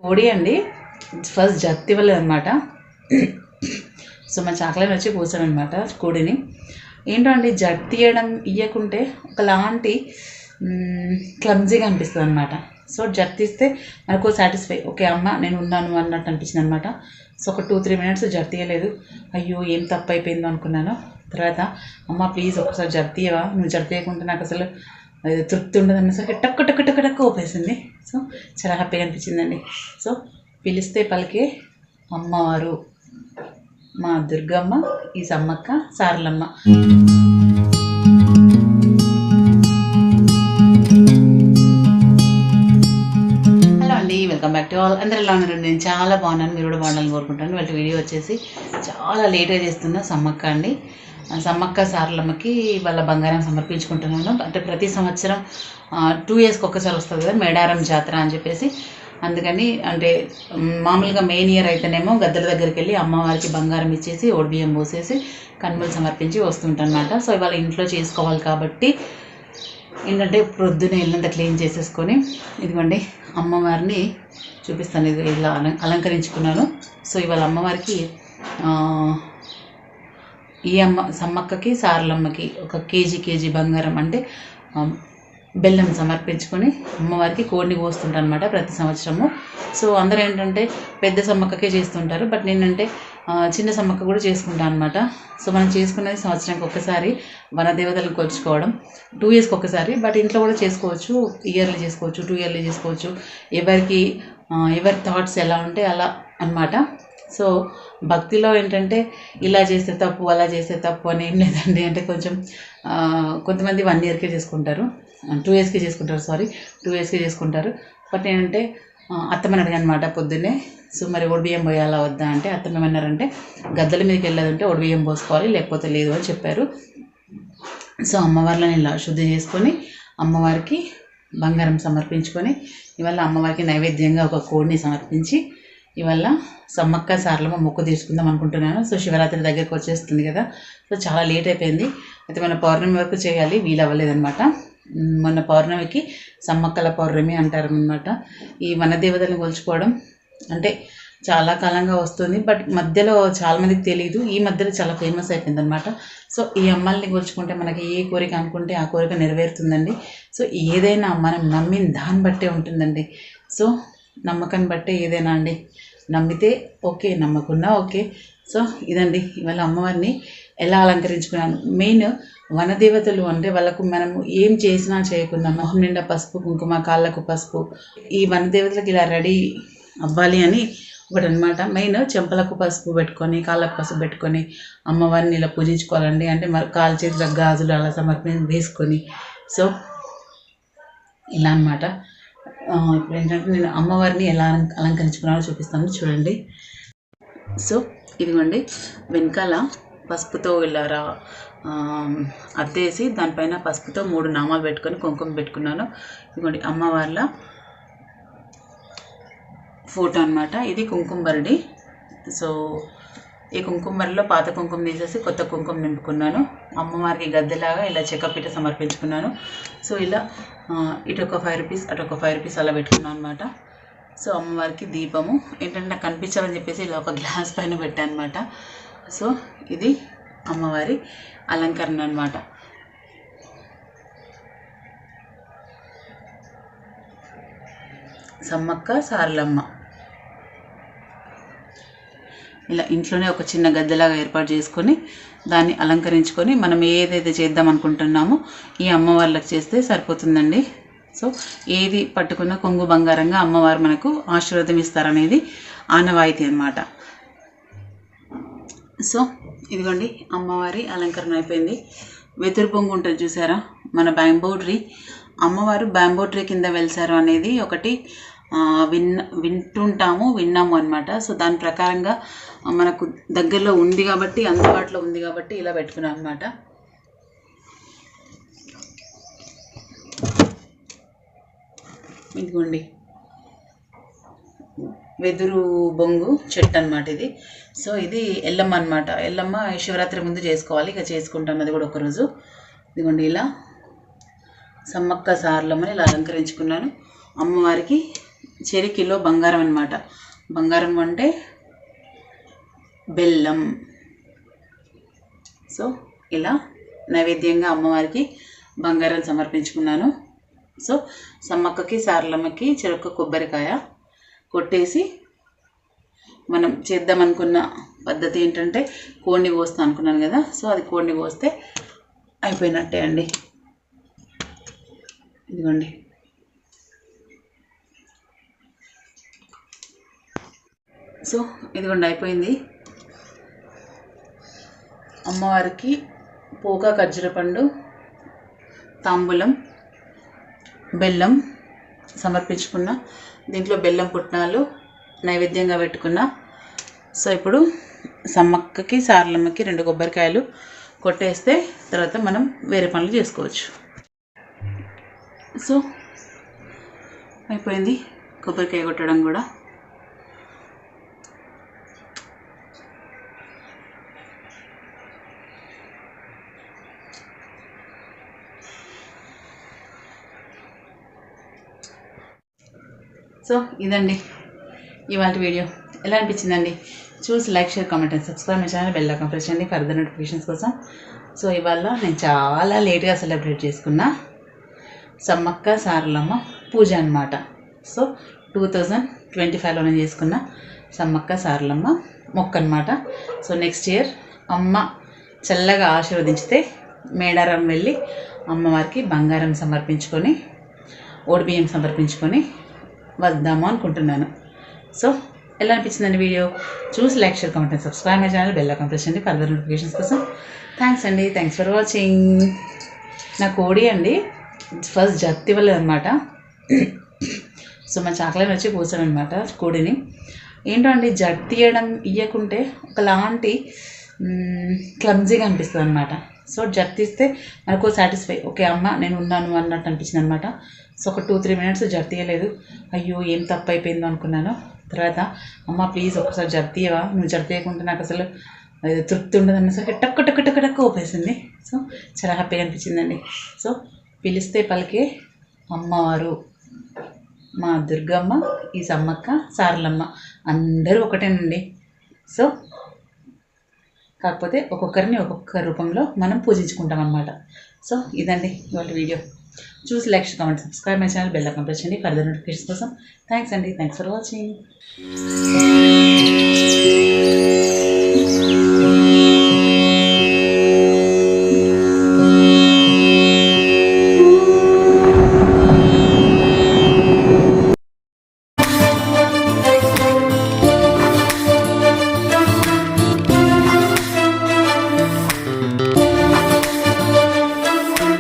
కోడి అండి first జత్తి ఇవ్వలేదన్నమాట. So మా చాకలని వచ్చి కూర్చోను అనమాట కోడిని. ఏంటో అండి జత్తి ఇవ్వకుంటే ఒకలాంటి క్లమ్జీగా అనిపిస్తుంది అనమాట. సో జర్తిస్తే మనకు సాటిస్ఫై, ఓకే అమ్మ నేను ఉన్నాను అన్నట్టు అనిపించింది అనమాట. సో ఒక 2-3 మినిట్స్ జర్తీయలేదు. అయ్యో ఏం తప్పు అయిపోయిందో అనుకున్నాను. తర్వాత అమ్మ ప్లీజ్ ఒకసారి జర్తీయవా, నువ్వు జర్తీయకుంటే నాకు అసలు తృప్తి ఉండదు అన్నసరికి టక్కు టక్కు టక్కు టక్కు ఓపేసింది. సో చాలా హ్యాపీగా అనిపించిందండి. సో పిలిస్తే పలికే అమ్మవారు మా దుర్గమ్మ, ఈ Sammakka Saralamma. Welcome back to all. అందరూ ఎలా ఉన్నారు? నేను చాలా బాగున్నాను, మీరు కూడా బాగుండాలని కోరుకుంటాను. వాళ్ళ వీడియో వచ్చేసి చాలా లేట్గా చేస్తున్న సమ్మక్క అండి. సమ్మక్క సారలమ్మకి వాళ్ళ బంగారం సమర్పించుకుంటున్నాను. అంటే ప్రతి సంవత్సరం 2 ఇయర్స్కి ఒక్కసారి వస్తుంది కదా మేడారం జాతర అని చెప్పేసి. అందుకని అంటే మామూలుగా మెయిన్ ఇయర్ అయితేనేమో గద్దెల దగ్గరికి వెళ్ళి అమ్మవారికి బంగారం ఇచ్చేసి ఓడిబియ్యం పోసేసి కనుమలు సమర్పించి వస్తుంటనమాట. సో ఇవాళ ఇంట్లో చేసుకోవాలి కాబట్టి ఏంటంటే ప్రొద్దున ఇల్లంతా క్లీన్ చేసేసుకొని ఇదిగోండి అమ్మవారిని చూపిస్తాను. ఇది ఇలా అలంకరించుకున్నాను. సో ఇవాళ అమ్మవారికి ఈ సమ్మక్కకి సారలమ్మకి ఒక కేజీ బంగారం అంటే బెల్లం సమర్పించుకొని అమ్మవారికి కోడిని కోస్తుంటాను అనమాట ప్రతి సంవత్సరము. సో అందరూ ఏంటంటే పెద్ద సమ్మక్కకే చేస్తుంటారు, బట్ నేనంటే చిన్న సమ్మక్క కూడా చేసుకుంటాను అనమాట. సో మనం చేసుకునేది సంవత్సరానికి ఒక్కసారి వనదేవతలను కొలుచుకోవడం, 2 ఇయర్స్కి ఒక్కసారి. బట్ ఇంట్లో కూడా చేసుకోవచ్చు, ఇయర్లీ చేసుకోవచ్చు, 2 ఇయర్లీ చేసుకోవచ్చు. ఎవరి థాట్స్ ఎలా ఉంటే అలా అనమాట. సో భక్తిలో ఏంటంటే ఇలా చేస్తే తప్పు అలా చేస్తే తప్పు అని ఏం లేదండి. అంటే కొంచెం కొంతమంది 1 ఇయర్కే చేసుకుంటారు, 2 ఇయర్స్కి చేసుకుంటారు, 2 ఇయర్స్కి చేసుకుంటారు. బట్ నేనంటే అత్తమ్మని అడిగాను అనమాట పొద్దున్నే. సో మరి ఒడిబియ్యం పోయాలా వద్దా అంటే అత్తమ్మ ఏమన్నారంటే గద్దెల మీదకి వెళ్ళదంటే ఒడిబియ్యం పోసుకోవాలి, లేకపోతే లేదు అని చెప్పారు. సో అమ్మవార్లను ఇలా శుద్ధి చేసుకొని అమ్మవారికి బంగారం సమర్పించుకొని ఇవాళ అమ్మవారికి నైవేద్యంగా ఒక కోడిని సమర్పించి ఇవాళ సమ్మక్క సారలమ్మ మొక్కు తీసుకుందాం అనుకుంటున్నాను. సో శివరాత్రి దగ్గరికి వచ్చేస్తుంది కదా, సో చాలా లేట్ అయిపోయింది. అయితే మన పౌర్ణమి వరకు చేయాలి, వీలు అవ్వలేదన్నమాట. మొన్న పౌర్ణమికి సమ్మక్కల పౌర్ణమి అంటారనమాట. ఈ వనదేవతలను కొలుచుకోవడం అంటే చాలా కాలంగా వస్తుంది, బట్ మధ్యలో చాలామందికి తెలియదు. ఈ మధ్యలో చాలా ఫేమస్ అయిపోయింది అనమాట. సో ఈ అమ్మల్ని కొలుచుకుంటే మనకి ఏ కోరిక అనుకుంటే ఆ కోరిక నెరవేరుతుందండి. సో ఏదైనా మనం నమ్మిన దాన్ని బట్టే ఉంటుందండి. సో నమ్మకాన్ని బట్టే ఏదైనా అండి, నమ్మితే ఓకే, నమ్మకున్నా ఓకే. సో ఇదండి ఇవాళ అమ్మవారిని ఎలా అలంకరించుకున్నాను. మెయిన్ వనదేవతలు అంటే వాళ్ళకు మనము ఏం చేసినా చేయకుండా మొహం నిండా పసుపు కుంకుమ, కాళ్ళకు పసుపు, ఈ వనదేవతలకు ఇలా రెడీ అవ్వాలి అని ఒకటి అనమాట. మెయిన్ చెంపలకు పసుపు పెట్టుకొని కాళ్ళకు పసుపు పెట్టుకొని అమ్మవారిని ఇలా పూజించుకోవాలండి. అంటే మరి కాళ్ళ చేతులకు గాజులు అలా వేసుకొని సో ఇలా అనమాట. ఇప్పుడు ఏంటంటే నేను అమ్మవారిని ఎలా అలంకరించుకున్నానో చూపిస్తాను, చూడండి. సో ఇదిగోండి వెనకాల పసుపుతో ఇలా అద్దేసి దానిపైన పసుపుతో 3 నామాలు పెట్టుకొని కుంకుమ పెట్టుకున్నాను. ఇదిగోండి అమ్మవార్ల ఫోటో అనమాట. ఇది కుంకుమ బరడి. సో ఈ కుంకుమ బరిలో పాత కుంకుమ తీసేసి కొత్త కుంకుమ నింపుకున్నాను. అమ్మవారికి గద్దెలాగా ఇలా చెక్కపీట సమర్పించుకున్నాను. సో ఇలా ఇటు ఒక 5 రూపీస్ అటు ఒక 5 రూపీస్ అలా పెట్టుకున్నాను అనమాట. సో అమ్మవారికి దీపము ఏంటంటే నాకు కనిపించాలని చెప్పేసి ఇలా ఒక గ్లాస్ పైన పెట్టాను అనమాట. సో ఇది అమ్మవారి అలంకరణ అనమాట. సమ్మక్క సారలమ్మ ఇలా ఇంట్లోనే ఒక చిన్న గద్దెలాగా ఏర్పాటు చేసుకొని దాన్ని అలంకరించుకొని మనం ఏదైతే చేద్దాం అనుకుంటున్నామో ఈ అమ్మవార్లకు చేస్తే సరిపోతుందండి. సో ఏది పట్టుకున్న కొంగు బంగారంగా అమ్మవారు మనకు ఆశీర్వాదం ఇస్తారనేది ఆనవాయితీ అన్నమాట. సో ఇదిగోండి అమ్మవారి అలంకరణ అయిపోయింది. వెదురు బొంగు ఉంటుంది చూసారా, మన బ్యాంబో ట్రీ, అమ్మవారు బ్యాంబో ట్రీ కింద వెలిసారు అనేది ఒకటి విన్నాము అనమాట. సో దాని ప్రకారంగా మనకు దగ్గరలో ఉంది కాబట్టి, అందుబాటులో ఉంది కాబట్టి ఇలా పెట్టుకున్నాను అనమాట. ఇదిగోండి వెదురు బొంగు చెట్టు అనమాట ఇది. సో ఇది ఎల్లమ్మ అనమాట. ఎల్లమ్మ శివరాత్రి ముందు చేసుకోవాలి, ఇక చేసుకుంటాం అది కూడా ఒకరోజు. ఇదిగోండి ఇలా సమ్మక్క సారలమ్మని ఇలా అలంకరించుకున్నాను. అమ్మవారికి చెరికిలో బంగారం అన్నమాట. బంగారం అంటే బెల్లం. సో ఇలా నైవేద్యంగా అమ్మవారికి బంగారం సమర్పించుకున్నాను. సో సమ్మక్కకి సారలమ్మకి చెరొక్క కొబ్బరికాయ కొట్టేసి మనం చేద్దాం అనుకున్న పద్ధతి ఏంటంటే కోడిని కోస్తా అనుకున్నాను కదా. సో అది కోడిని కోస్తే అయిపోయినట్టే అండి. ఇదిగోండి. సో ఇదిగోండి అయిపోయింది. అమ్మవారికి పోక ఖర్జూర పండు, తాంబూలం, బెల్లం సమర్పించుకున్న. దీంట్లో బెల్లం పుట్నాలు నైవేద్యంగా పెట్టుకున్న. సో ఇప్పుడు సమ్మక్కకి సారలమ్మకి 2 కొబ్బరికాయలు కొట్టేస్తే తర్వాత మనం వేరే పనులు చేసుకోవచ్చు. సో అయిపోయింది కొబ్బరికాయ కొట్టడం కూడా. సో ఇదండి ఇవాళ వీడియో. ఎలా అనిపించిందండి? చూసి like, share, comment and subscribe my channel, bell icon press చేయండి ఫర్దర్ నోటిఫికేషన్స్ కోసం. సో ఇవాళ నేను చాలా లేట్గా సెలబ్రేట్ చేసుకున్నా సమ్మక్క సారలమ్మ పూజ అన్నమాట. సో 2025లో నేను చేసుకున్న సమ్మక్క సారలమ్మ మొక్క అన్నమాట. సో నెక్స్ట్ ఇయర్ అమ్మ చల్లగా ఆశీర్వదించితే మేడారం వెళ్ళి అమ్మవారికి బంగారం సమర్పించుకొని ఓడిబియ్యం సమర్పించుకొని వద్దాము అనుకుంటున్నాను. సో ఎలా అనిపించిందండి వీడియో? చూసి like, share, comment and subscribe my channel, bell icon press చేయండి ఫర్దర్ నోటిఫికేషన్స్ కోసం. థ్యాంక్స్ అండి. Thanks for watching. నా కోడి అండి ఫస్ట్ జత్తి ఇవ్వలేదు అనమాట. సో మా చాక్లెట్ వచ్చి కూర్చోను అనమాట కోడిని. ఏంటో అండి జత్తి ఇవ్వకుంటే ఒకలాంటి క్లమ్జీగా అనిపిస్తుంది అనమాట. సో జర్తిస్తే మనకు సాటిస్ఫై, ఓకే అమ్మ నేను ఉన్నాను అన్నట్టు అనిపించింది అనమాట. సో ఒక 2-3 మినిట్స్ జర్తీయలేదు. అయ్యో ఏం తప్పు అయిపోయిందో అనుకున్నాను. తర్వాత అమ్మ ప్లీజ్ ఒకసారి జర్తీయవా, నువ్వు జర్తీయకుంటే నాకు అసలు తృప్తి ఉండదు అన్నసరికి టక్కు టక్కు టక్కు టక్కు ఓపేసింది. సో చాలా హ్యాపీగా అనిపించిందండి. సో పిలిస్తే పలికే అమ్మవారు మా దుర్గమ్మ, ఈ సమ్మక్క సారలమ్మ అందరూ ఒకటేనండి. సో కాకపోతే ఒక్కొక్కరిని ఒక్కొక్క రూపంలో మనం పూజించుకుంటాం అన్నమాట. సో ఇదండి ఇవాళ వీడియో. చూసి like, comment, subscribe my channel, bell icon press చేయండి ఫర్దర్ నోటిఫికేషన్స్ కోసం. థ్యాంక్స్ అండి. Thanks for watching.